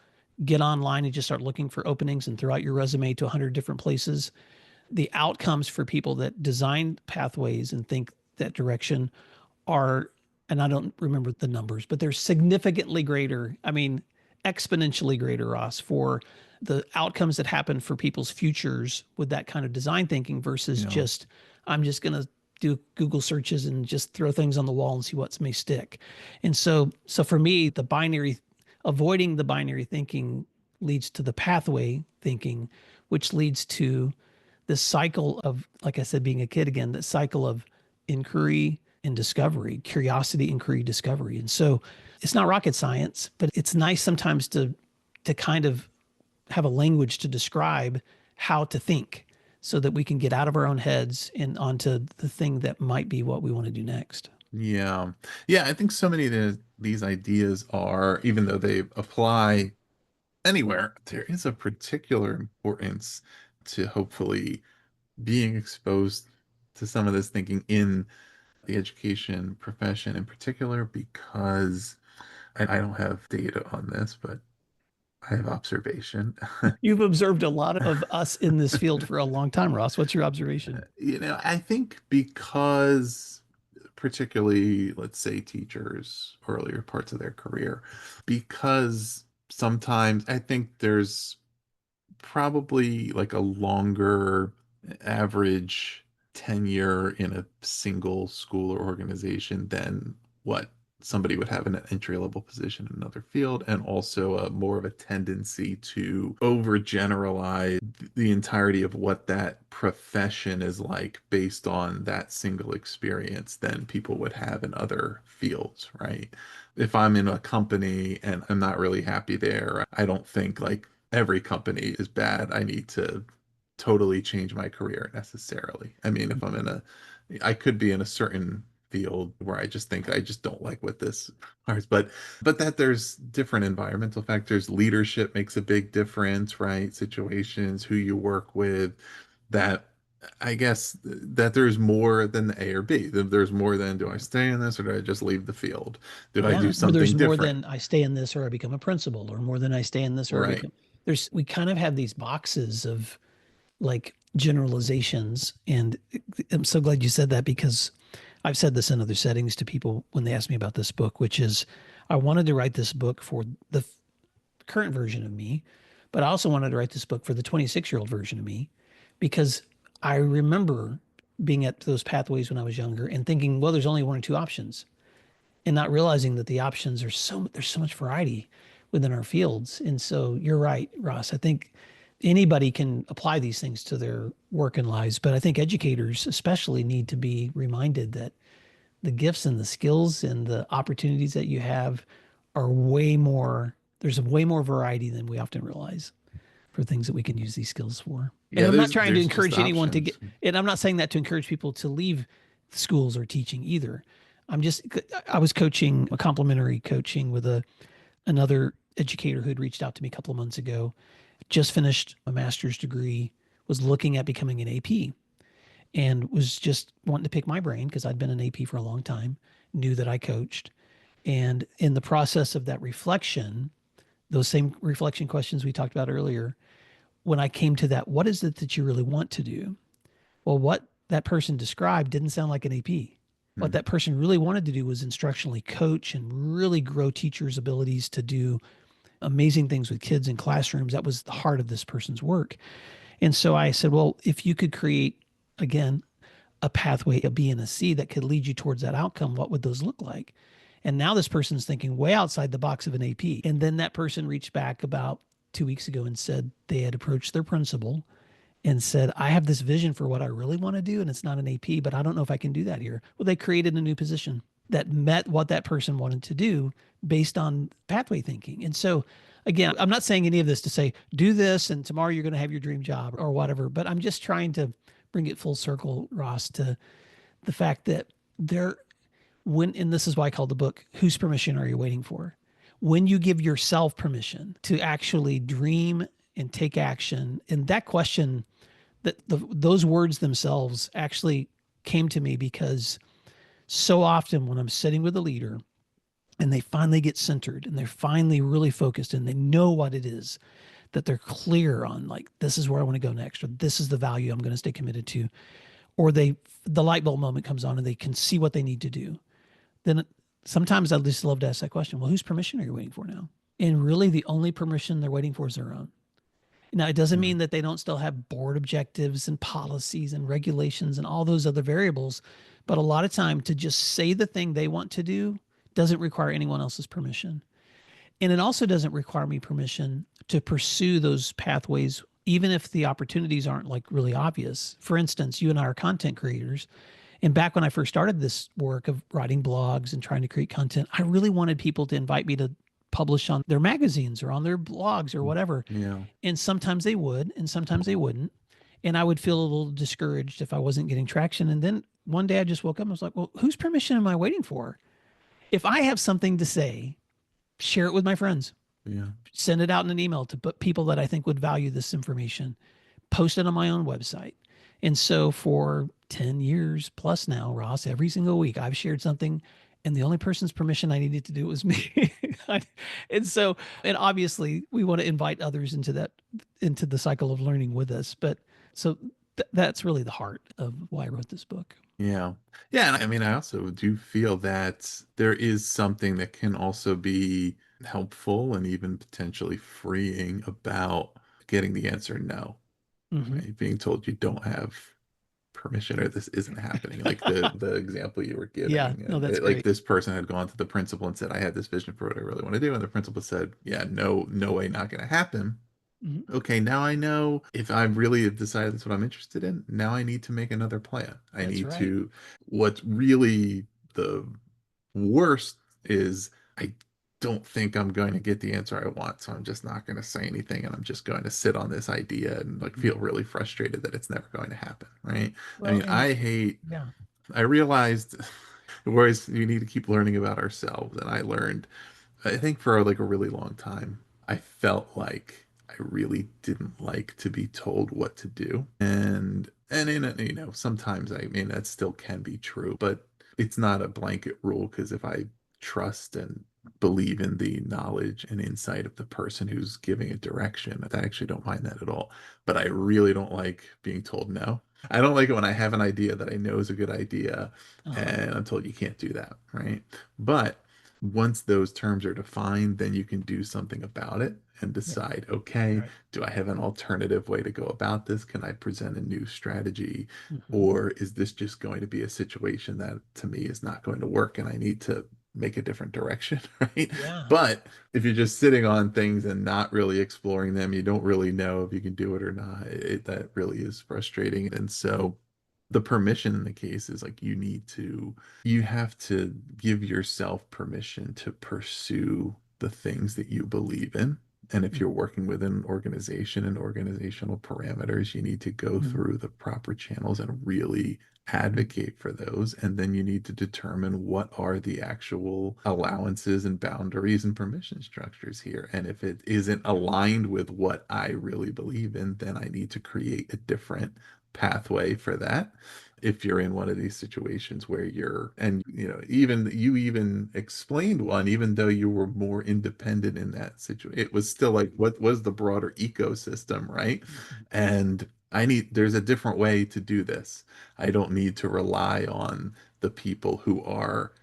get online and just start looking for openings and throw out your resume to 100 different places, the outcomes for people that design pathways and think that direction are, and I don't remember the numbers, but they're significantly greater. I mean, exponentially greater, Ross, for the outcomes that happen for people's futures with that kind of design thinking versus Yeah. just, I'm just going to do Google searches and just throw things on the wall and see what may stick. And so for me, avoiding the binary thinking leads to the pathway thinking, which leads to this cycle of, like I said, being a kid again, the cycle of inquiry and discovery, curiosity, inquiry, discovery. And so it's not rocket science, but it's nice sometimes to kind of have a language to describe how to think so that we can get out of our own heads and onto the thing that might be what we want to do next. Yeah. Yeah, I think so many of these ideas are, even though they apply anywhere, there is a particular importance to hopefully being exposed to some of this thinking in the education profession in particular, because I don't have data on this, but I have observation. You've observed a lot of us in this field for a long time, Ross. What's your observation? I think because particularly, let's say, teachers, earlier parts of their career, because sometimes I think there's probably like a longer average tenure in a single school or organization than what somebody would have in an entry level position in another field, and also more of a tendency to overgeneralize the entirety of what that profession is like based on that single experience than people would have in other fields, right? If I'm in a company and I'm not really happy there, I don't think like every company is bad. I need to totally change my career necessarily. I mean, if I'm in a, I could be in a certain field where I just think I just don't like what this is. But that there's different environmental factors. Leadership makes a big difference, right? Situations, who you work with, that I guess that there's more than the A or B. There's more than, do I stay in this or do I just leave the field? Do I Yeah, do or there's something more different? than I stay in this or I become a principal, or more than I stay in this or I Right. become. There's we kind of have these boxes of like generalizations, and I'm so glad you said that because I've said this in other settings to people when they ask me about this book, which is I wanted to write this book for the current version of me, but I also wanted to write this book for the 26-year-old version of me because I remember being at those pathways when I was younger and thinking, well, there's only one or two options, and not realizing that the options are there's so much variety within our fields. And so you're right, Ross. I think anybody can apply these things to their work and lives, but I think educators especially need to be reminded that the gifts and the skills and the opportunities that you have are way more, there's way more variety than we often realize for things that we can use these skills for. And Yeah, I'm not trying to there's just encourage anyone to options. get, and I'm not saying that to encourage people to leave schools or teaching either. I'm just, I was coaching a complimentary coaching with another educator who had reached out to me a couple of months ago, just finished a master's degree, was looking at becoming an AP, and was just wanting to pick my brain because I'd been an AP for a long time, knew that I coached. And in the process of that reflection, those same reflection questions we talked about earlier, when I came to that, what is it that you really want to do? Well, what that person described didn't sound like an AP. What Hmm. that person really wanted to do was instructionally coach and really grow teachers' abilities to do amazing things with kids in classrooms. That was the heart of this person's work. And so I said, well, if you could create, again, a pathway, a B and a C that could lead you towards that outcome, what would those look like? And now this person's thinking way outside the box of an AP. And then that person reached back about 2 weeks ago and said they had approached their principal and said, I have this vision for what I really want to do, and it's not an AP, but I don't know if I can do that here. Well, they created a new position that met what that person wanted to do based on pathway thinking. And so, again, I'm not saying any of this to say, do this and tomorrow you're going to have your dream job or whatever, but I'm just trying to bring it full circle, Ross, to the fact that there, and this is why I call the book, Whose Permission Are You Waiting For? When you give yourself permission to actually dream and take action, and that question, those words themselves actually came to me because so often when I'm sitting with a leader and they finally get centered and they're finally really focused and they know what it is that they're clear on, like, this is where I want to go next, or this is the value I'm going to stay committed to, or the light bulb moment comes on and they can see what they need to do, then sometimes I just love to ask that question. Well, whose permission are you waiting for now? And really the only permission they're waiting for is their own. Now, it doesn't Yeah. mean that they don't still have board objectives and policies and regulations and all those other variables. But a lot of time to just say the thing they want to do doesn't require anyone else's permission. And it also doesn't require me permission to pursue those pathways, even if the opportunities aren't like really obvious. For instance, you and I are content creators. And back when I first started this work of writing blogs and trying to create content, I really wanted people to invite me to publish on their magazines or on their blogs or whatever. Yeah. And sometimes they would, and sometimes they wouldn't. And I would feel a little discouraged if I wasn't getting traction. And then one day I just woke up and was like, well, whose permission am I waiting for? If I have something to say, share it with my friends, Yeah. send it out in an email to people that I think would value this information, post it on my own website. And so for 10 years plus now, Ross, every single week I've shared something, and the only person's permission I needed to do was me. And so, and obviously we want to invite others into that, into the cycle of learning with us. But so that's really the heart of why I wrote this book. Yeah. Yeah. And I mean, I also do feel that there is something that can also be helpful and even potentially freeing about getting the answer no, Mm-hmm. right? Being told you don't have permission or this isn't happening. Like the example you were Yeah, giving, no, that's like great. this person had gone to the principal and said, I have this vision for what I really want to do. And the principal said, yeah, no, no way, not going to happen. Mm-hmm. Okay, now I know if I really have decided that's what I'm interested in, now I need to make another plan. I That's need right. to, what's really the worst is I don't think I'm going to get the answer I want, so I'm just not going to say anything and I'm just going to sit on this idea and like Mm-hmm. feel really frustrated that it's never going to happen, right? I Well, mean, and I yeah. realized Whereas you need to keep learning about ourselves. And I learned, I think for like a really long time, I felt like I really didn't like to be told what to do. And in a, sometimes I mean that still can be true, but it's not a blanket rule because if I trust and believe in the knowledge and insight of the person who's giving it direction, I actually don't mind that at all. But I really don't like being told no. I don't like it when I have an idea that I know is a good idea Uh-huh. and I'm told you can't do that, right? But once those terms are defined, then you can do something about it and Right. decide, okay, Right. do I have an alternative way to go about this? Can I present a new strategy? Hmm. Or is this just going to be a situation that to me is not going to work and I need to make a different direction, right? Yeah. But if you're just sitting on things and not really exploring them, you don't really know if you can do it or not. That really is frustrating. And so the permission in the case is like you have to give yourself permission to pursue the things that you believe in. And if you're working with an organization and organizational parameters, you need to go Mhm. through the proper channels and really advocate for those. And then you need to determine what are the actual allowances and boundaries and permission structures here. And if it isn't aligned with what I really believe in, then I need to create a different pathway for that if you're in one of these situations where you're and even you even explained one even though you were more independent in that situation, it was still like what was the broader ecosystem, right? Mhm. And there's a different way to do this. I don't need to rely on the people who are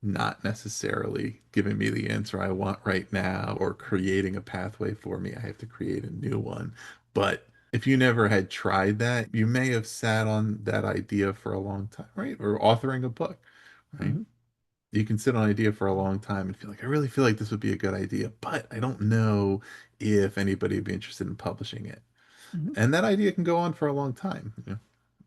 not necessarily giving me the answer I want right now or creating a pathway for me. I have to create a new one. But if you never had tried that, you may have sat on that idea for a long time, right? Or authoring a book, right? Mhm. You can sit on an idea for a long time and feel like, I really feel like this would be a good idea, but I don't know if anybody would be interested in publishing it. Mhm. And that idea can go on for a long time.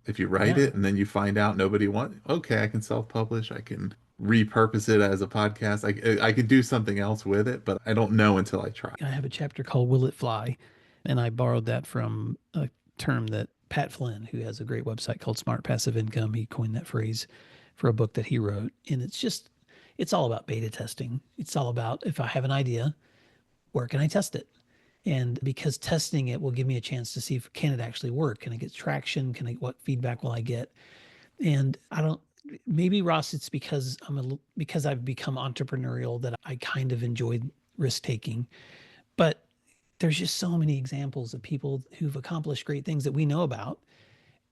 If you write Yeah. it and then you find out nobody wants, okay, I can self-publish. I can repurpose it as a podcast. I could do something else with it, but I don't know until I try. I have a chapter called Will It Fly? And I borrowed that from a term that Pat Flynn, who has a great website called Smart Passive Income, he coined that phrase for a book that he wrote. And it's all about beta testing. It's all about if I have an idea, where can I test it? And because testing it will give me a chance to see if can it actually work? Can I get traction? What feedback will I get? And I don't, maybe Ross, it's because because I've become entrepreneurial that I kind of enjoyed risk taking. But there's just so many examples of people who've accomplished great things that we know about.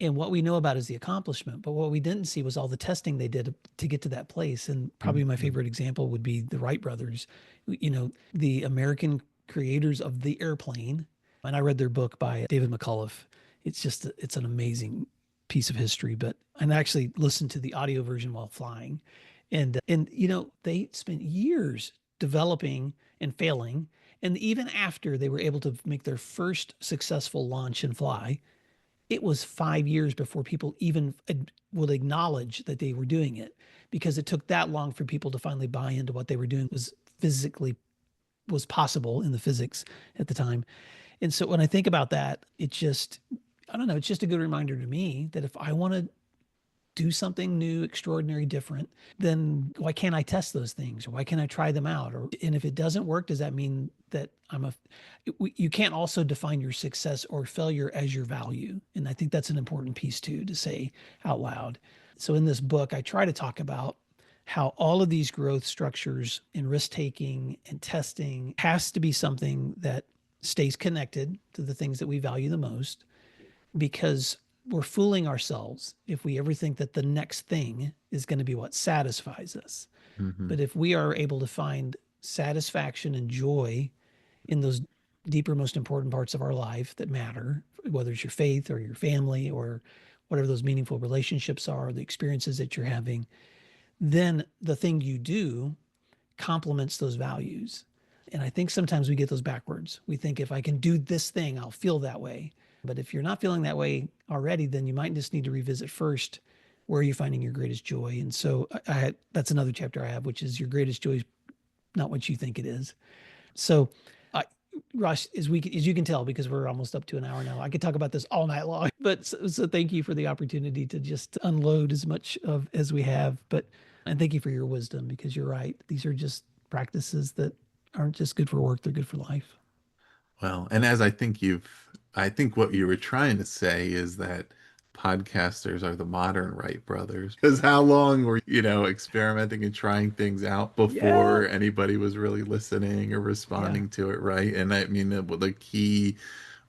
And what we know about is the accomplishment. But what we didn't see was all the testing they did to get to that place. And probably my Mhm. favorite example would be the Wright brothers, the American creators of the airplane. And I read their book by David McCullough. It's an amazing piece of history. But I actually listened to the audio version while flying. And they spent years developing and failing. And even after they were able to make their first successful launch and fly, it was 5 years before people even would acknowledge that they were doing it, because it took that long for people to finally buy into what they were doing was possible in the physics at the time. And so when I think about that, I don't know, it's just a good reminder to me that if I want to do something new, extraordinary, different, then why can't I test those things? Why can't I try them out? And if it doesn't work, does that mean that you can't also define your success or failure as your value? And I think that's an important piece too to say out loud. So in this book, I try to talk about how all of these growth structures and risk taking and testing has to be something that stays connected to the things that we value the most, because we're fooling ourselves if we ever think that the next thing is going to be what satisfies us. Mhm. But if we are able to find satisfaction and joy in those deeper, most important parts of our life that matter, whether it's your faith or your family or whatever those meaningful relationships are, the experiences that you're having, then the thing you do complements those values. And I think sometimes we get those backwards. We think if I can do this thing, I'll feel that way. But if you're not feeling that way already, then you might just need to revisit first, where are you finding your greatest joy? And so that's another chapter I have, which is your greatest joy is not what you think it is. So, I, Ross, as you can tell, because we're almost up to an hour now, I could talk about this all night long. But so thank you for the opportunity to just unload as much of as we have. But And thank you for your wisdom because you're right. These are just practices that aren't just good for work, they're good for life. Well, and as I think what you were trying to say is that podcasters are the modern Wright brothers. Because how long were, experimenting and trying things out Yeah. before anybody was really listening or Yeah. responding to it, right? And I mean, the key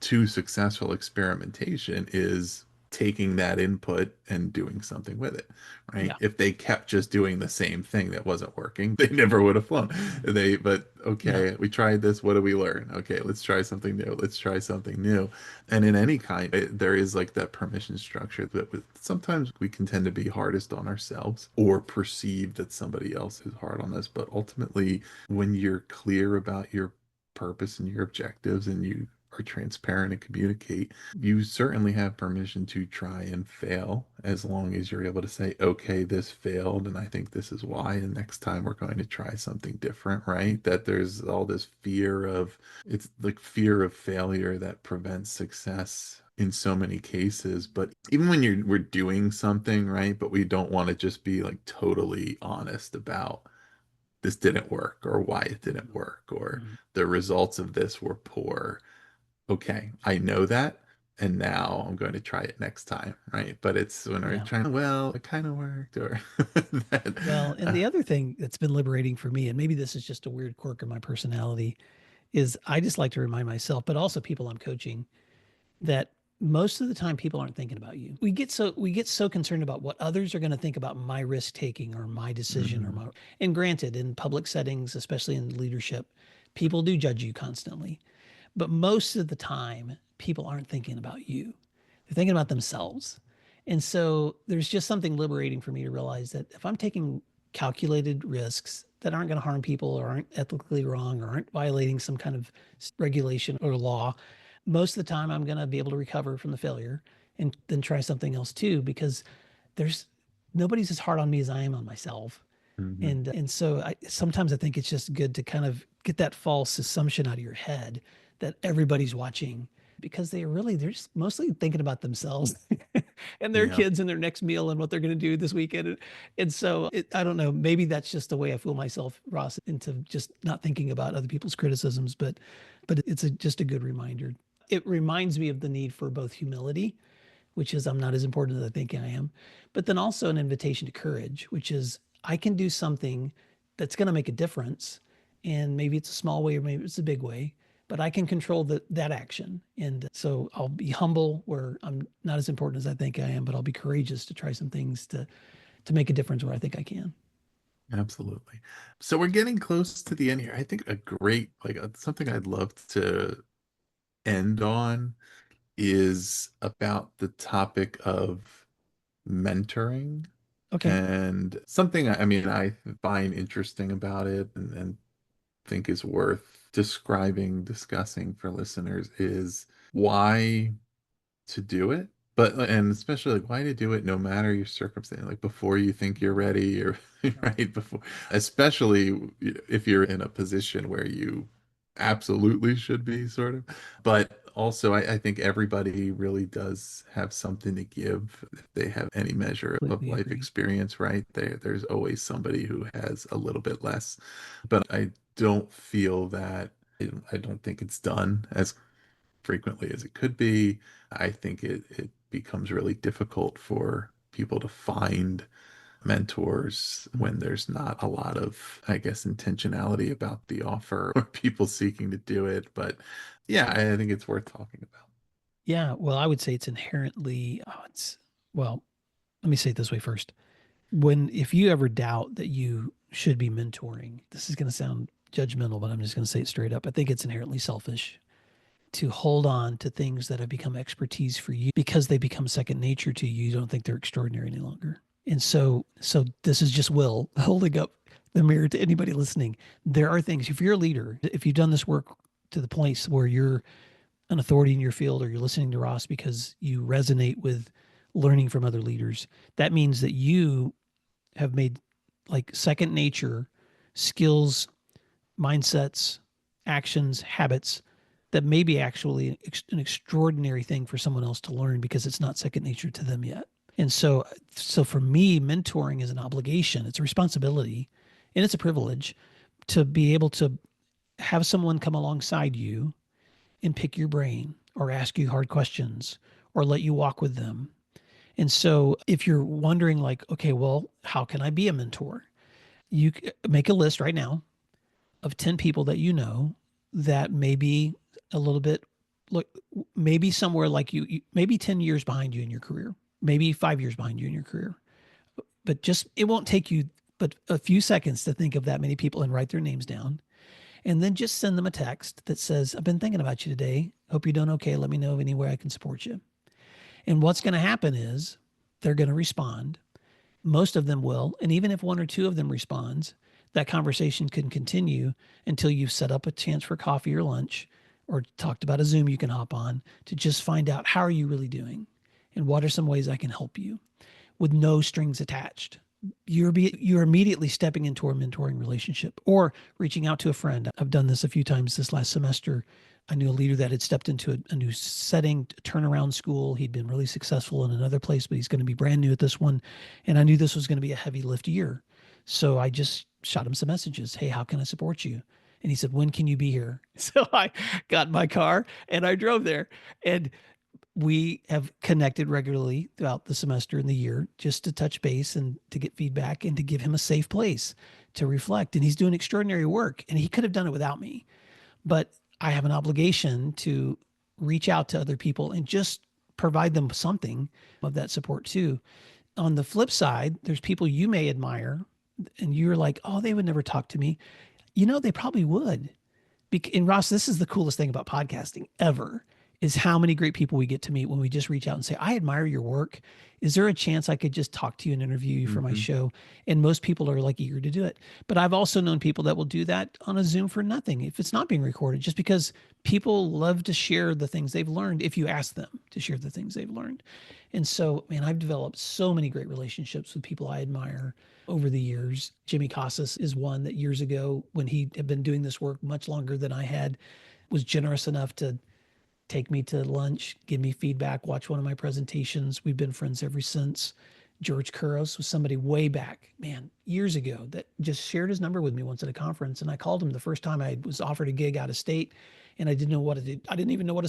to successful experimentation is taking that input and doing something with it, right? Yeah. If they kept just doing the same thing that wasn't working, they never would have flown. But Yeah. okay, we tried this. What do we learn? Okay, let's try something new. Let's try something new. And in any kind, there is like that permission structure that sometimes we can tend to be hardest on ourselves or perceive that somebody else is hard on us. But ultimately, when you're clear about your purpose and your objectives and you are transparent and communicate, you certainly have permission to try and fail as long as you're able to say, okay, this failed, and I think this is why, and next time we're going to try something different, right? That there's all this fear of, it's like fear of failure that prevents success in so many cases. But even when we're doing something, right, but we don't want to just be like totally honest about this didn't work or why it didn't work or Mhm. the results of this were poor. Okay, I know that, and now I'm going to try it next time, right? But it's when we're Yeah. trying, well, it kind of worked, or that, Well, and uh, the other thing that's been liberating for me, and maybe this is just a weird quirk of my personality, is I just like to remind myself, but also people I'm coaching, that most of the time people aren't thinking about you. We get so concerned about what others are going to think about my risk taking or my decision or mhm, my and granted in public settings, especially in leadership, people do judge you constantly. But most of the time, people aren't thinking about you. They're thinking about themselves. And so there's just something liberating for me to realize that if I'm taking calculated risks that aren't going to harm people or aren't ethically wrong or aren't violating some kind of regulation or law, most of the time I'm going to be able to recover from the failure and then try something else too, because there's nobody's as hard on me as I am on myself. mhm. And so sometimes I think it's just good to kind of get that false assumption out of your head that everybody's watching because they're just mostly thinking about themselves and their Yeah, kids and their next meal and what they're going to do this weekend. And so I don't know, maybe that's just the way I fool myself, Ross, into just not thinking about other people's criticisms, but it's just a good reminder. It reminds me of the need for both humility, which is I'm not as important as I think I am, but then also an invitation to courage, which is I can do something that's going to make a difference. And maybe it's a small way or maybe it's a big way, but I can control that action. And so I'll be humble where I'm not as important as I think I am, but I'll be courageous to try some things to make a difference where I think I can. absolutely. So we're getting close to the end here. I think a great, like something I'd love to end on is about the topic of mentoring. Okay. And something I mean I find interesting about it and think is worth describing, discussing for listeners is why to do it, but and especially like why to do it no matter your circumstance, like before you think you're ready or Right. right before, especially if you're in a position where you absolutely should be sort of, but also I think everybody really does have something to give if they have any measure of Completely life agree. experience, right? There's always somebody who has a little bit less, but I don't feel that I don't think it's done as frequently as it could be. I think it becomes really difficult for people to find mentors when there's not a lot of, I guess, intentionality about the offer or people seeking to do it. But yeah, I think it's worth talking about. Yeah. Well, I would say it's inherently, well, let me say it this way first. If you ever doubt that you should be mentoring, this is going to sound judgmental, but I'm just going to say it straight up. I think it's inherently selfish to hold on to things that have become expertise for you because they become second nature to you. You don't think they're extraordinary any longer. And so this is just Will holding up the mirror to anybody listening. There are things, if you're a leader, if you've done this work to the place where you're an authority in your field or you're listening to Ross because you resonate with learning from other leaders, that means that you have made like second nature skills, mindsets, actions, habits that may be actually an extraordinary thing for someone else to learn because it's not second nature to them yet. And so for me, mentoring is an obligation, it's a responsibility, and it's a privilege to be able to have someone come alongside you and pick your brain or ask you hard questions or let you walk with them. And so if you're wondering like, okay, well, how can I be a mentor? You make a list right now of 10 people that you know that may be a little bit, look, maybe somewhere like maybe 10 years behind you in your career, maybe 5 years behind you in your career. But just, it won't take you but a few seconds to think of that many people and write their names down. And then just send them a text that says, I've been thinking about you today. Hope you're doing okay. Let me know of any way I can support you. And what's going to happen is they're going to respond. Most of them will. And even if one or two of them responds, that conversation can continue until you've set up a chance for coffee or lunch or talked about a Zoom you can hop on to just find out how are you really doing and what are some ways I can help you with no strings attached. You're immediately stepping into a mentoring relationship or reaching out to a friend. I've done this a few times this last semester. I knew a leader that had stepped into a new setting, turnaround school. He'd been really successful in another place, but he's going to be brand new at this one. And I knew this was going to be a heavy lift year. So I just shot him some messages. Hey, how can I support you? And he said, when can you be here? So I got in my car and I drove there. And we have connected regularly throughout the semester and the year just to touch base and to get feedback and to give him a safe place to reflect. And he's doing extraordinary work and he could have done it without me. But I have an obligation to reach out to other people and just provide them something of that support too. On the flip side, there's people you may admire and you're like, oh, they would never talk to me. They probably would. And Ross, this is the coolest thing about podcasting ever is how many great people we get to meet when we just reach out and say, I admire your work. Is there a chance I could just talk to you and interview you for my Mm-hmm. show? And most people are like eager to do it. But I've also known people that will do that on a Zoom for nothing if it's not being recorded, just because people love to share the things they've learned if you ask them to share the things they've learned. And so, man, I've developed so many great relationships with people I admire over the years. Jimmy Casas is one that years ago, when he had been doing this work much longer than I had, was generous enough to take me to lunch, give me feedback, watch one of my presentations. We've been friends ever since. George Kuros was somebody way back, man, years ago that just shared his number with me once at a conference. And I called him the first time I was offered a gig out of state and I didn't know what to do. I didn't even know what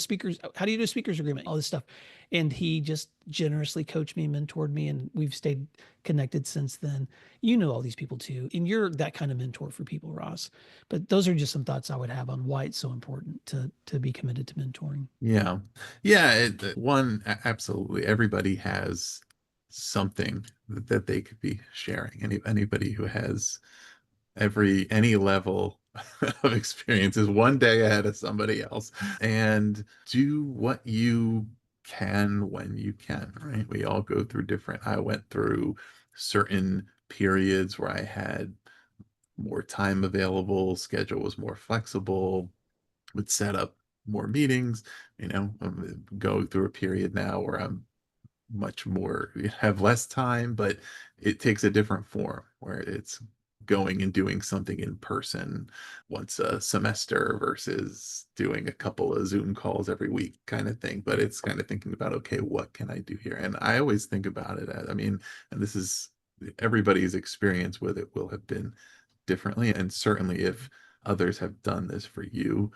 how do you do a speaker's agreement, all this stuff. And he just generously coached me, mentored me, and we've stayed connected since then. You know all these people too. And you're that kind of mentor for people, Ross. But those are just some thoughts I would have on why it's so important to be committed to mentoring. Yeah. Yeah. Absolutely. Everybody has something that they could be sharing. Anybody who has any level of experience is one day ahead of somebody else. And do what you can when you can, right? We all go through I went through certain periods where I had more time available, schedule was more flexible, would set up more meetings, I'm going through a period now where I'm much more have less time, but it takes a different form where it's going and doing something in person once a semester versus doing a couple of Zoom calls every week kind of thing. But it's kind of thinking about, okay, what can I do here? And I always think about it as, I mean, and this is everybody's experience with it will have been differently. And certainly if others have done this for you,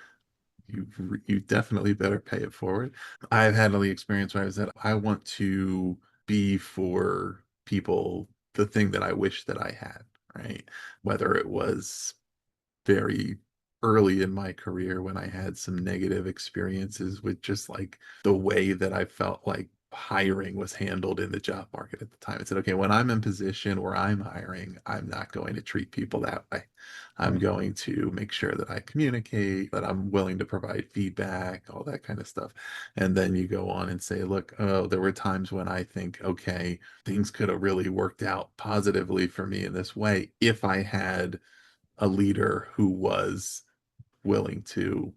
you definitely better pay it forward. I've had the experience where I said, I want to be for people the thing that I wish that I had, right? Whether it was very early in my career when I had some negative experiences with just like the way that I felt like hiring was handled in the job market at the time. I said, okay, when I'm in position where I'm hiring, I'm not going to treat people that way. I'm Right. going to make sure that I communicate, that I'm willing to provide feedback, all that kind of stuff. And then you go on and say, look, oh, there were times when I think, okay, things could have really worked out positively for me in this way if I had a leader who was willing to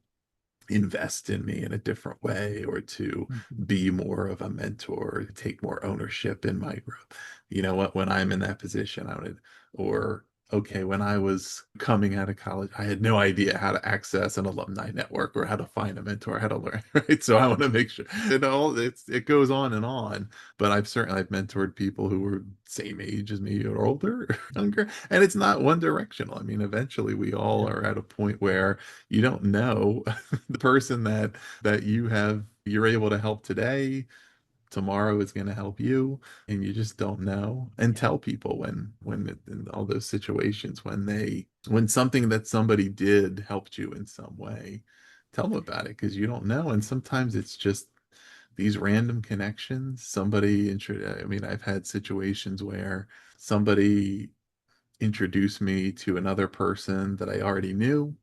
invest in me in a different way or to Mhm. be more of a mentor, take more ownership in my growth. You know what? When I'm in that position, I would, or okay, when I was coming out of college, I had no idea how to access an alumni network or how to find a mentor, how to learn, right? So I want to make sure it goes on, but I've mentored people who were same age as me or older, or younger, and it's not one directional. I mean, eventually we all Yeah. are at a point where you don't know the person that you're able to help today tomorrow is going to help you, and you just don't know. And Yeah. tell people in all those situations when something that somebody did helped you in some way, tell them about it, because you don't know. And sometimes it's just these random connections. I mean, I've had situations where somebody introduced me to another person that I already knew,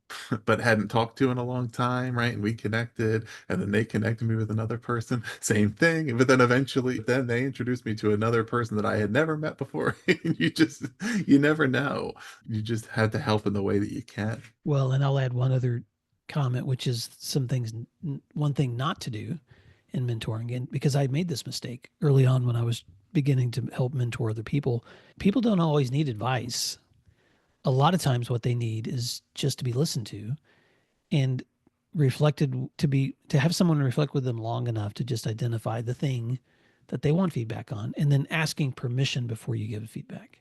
but hadn't talked to in a long time, right? And we connected, and then they connected me with another person, same thing. But then eventually, then they introduced me to another person that I had never met before. You never know. You just have to help in the way that you can. Well, and I'll add one other comment, which is one thing not to do in mentoring. And because I made this mistake early on when I was beginning to help mentor other people, people don't always need advice. A lot of times, what they need is just to be listened to and reflected to have someone reflect with them long enough to just identify the thing that they want feedback on and then asking permission before you give feedback.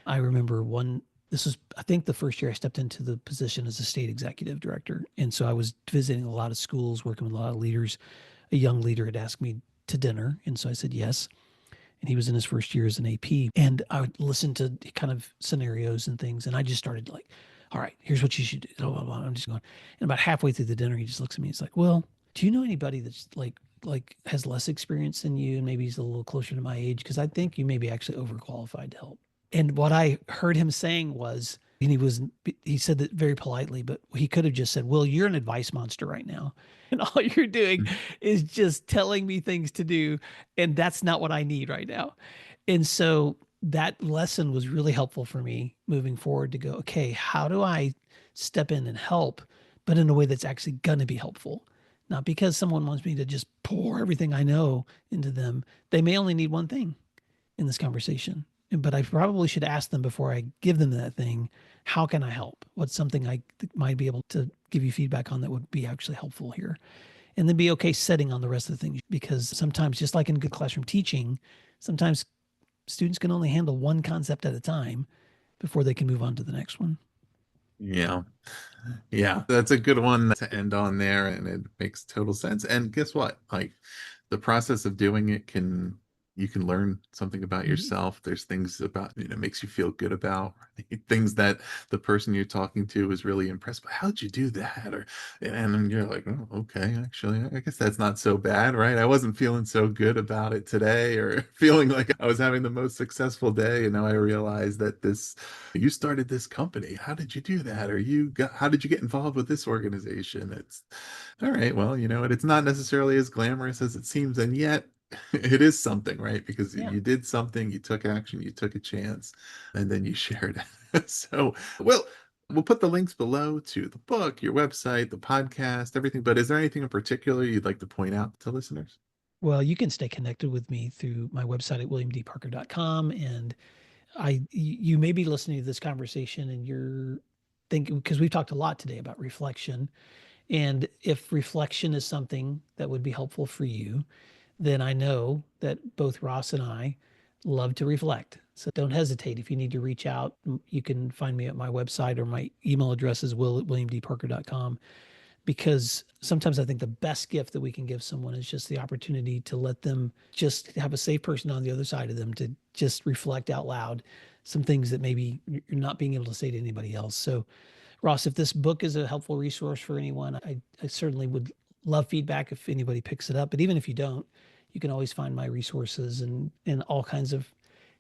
I remember this was, I think, the first year I stepped into the position as a state executive director. And so I was visiting a lot of schools, working with a lot of leaders. A young leader had asked me to dinner. And so I said yes. And he was in his first year as an AP. And I would listen to kind of scenarios and things. And I just started like, all right, here's what you should do. Blah, blah, blah. I'm just going. And about halfway through the dinner, he just looks at me. He's like, well, do you know anybody that's like has less experience than you and maybe he's a little closer to my age? Because I think you may be actually overqualified to help. And what I heard him saying was, and he said that very politely, but he could have just said, well, you're an advice monster right now. And all you're doing is just telling me things to do. And that's not what I need right now. And so that lesson was really helpful for me moving forward to go, okay, how do I step in and help, but in a way that's actually going to be helpful? Not because someone wants me to just pour everything I know into them. They may only need one thing in this conversation. But I probably should ask them before I give them that thing, how can I help? What's something I might be able to give you feedback on that would be actually helpful here? And then be okay setting on the rest of the things because sometimes, just like in good classroom teaching, sometimes students can only handle one concept at a time before they can move on to the next one. Yeah. Yeah, that's a good one to end on there, and it makes total sense. And guess what? Like the process of doing it you can learn something about Mm-hmm. yourself. There's things about, makes you feel good about things that the person you're talking to is really impressed by. How'd you do that? And then you're like, oh, okay, actually, I guess that's not so bad, right? I wasn't feeling so good about it today, or feeling like I was having the most successful day, and now I realize that you started this company. How did you do that? Or how did you get involved with this organization? It's all right. Well, it's not necessarily as glamorous as it seems, and yet it is something, right? Because Yeah. you did something, you took action, you took a chance, and then you shared it. So, well, we'll put the links below to the book, your website, the podcast, everything. But is there anything in particular you'd like to point out to listeners? Well, you can stay connected with me through my website at williamdparker.com. And you may be listening to this conversation and you're thinking, because we've talked a lot today about reflection. And if reflection is something that would be helpful for you, then I know that both Ross and I love to reflect. So don't hesitate. If you need to reach out, you can find me at my website or my email address is will@williamdparker.com. Because sometimes I think the best gift that we can give someone is just the opportunity to let them just have a safe person on the other side of them to just reflect out loud some things that maybe you're not being able to say to anybody else. So Ross, if this book is a helpful resource for anyone, I certainly would love feedback if anybody picks it up. But even if you don't, you can always find my resources and all kinds of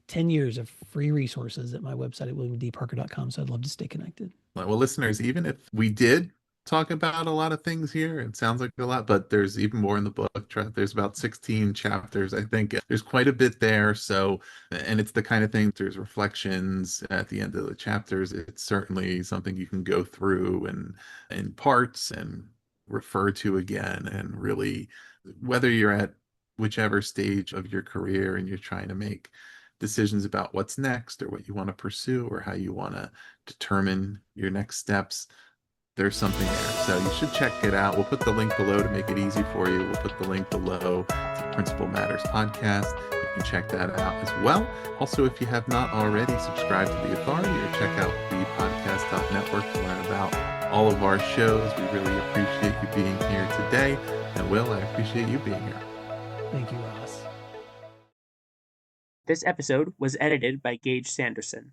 10 years of free resources at my website at williamdparker.com. So I'd love to stay connected. Well, listeners, even if we did talk about a lot of things here, it sounds like a lot, but there's even more in the book. There's about 16 chapters. I think there's quite a bit there. So, and it's the kind of thing, there's reflections at the end of the chapters. It's certainly something you can go through and in parts and refer to again, and really, whether you're at whichever stage of your career and you're trying to make decisions about what's next or what you want to pursue or how you want to determine your next steps, there's something there. So you should check it out. We'll put the link below to make it easy for you. We'll put the link below to the Principal Matters podcast. You can check that out as well. Also, if you have not already, subscribe to The Authority or check out thepodcast.network to learn about all of our shows. We really appreciate you being here today. And Will, I appreciate you being here. Thank you, Ross. This episode was edited by Gage Sanderson.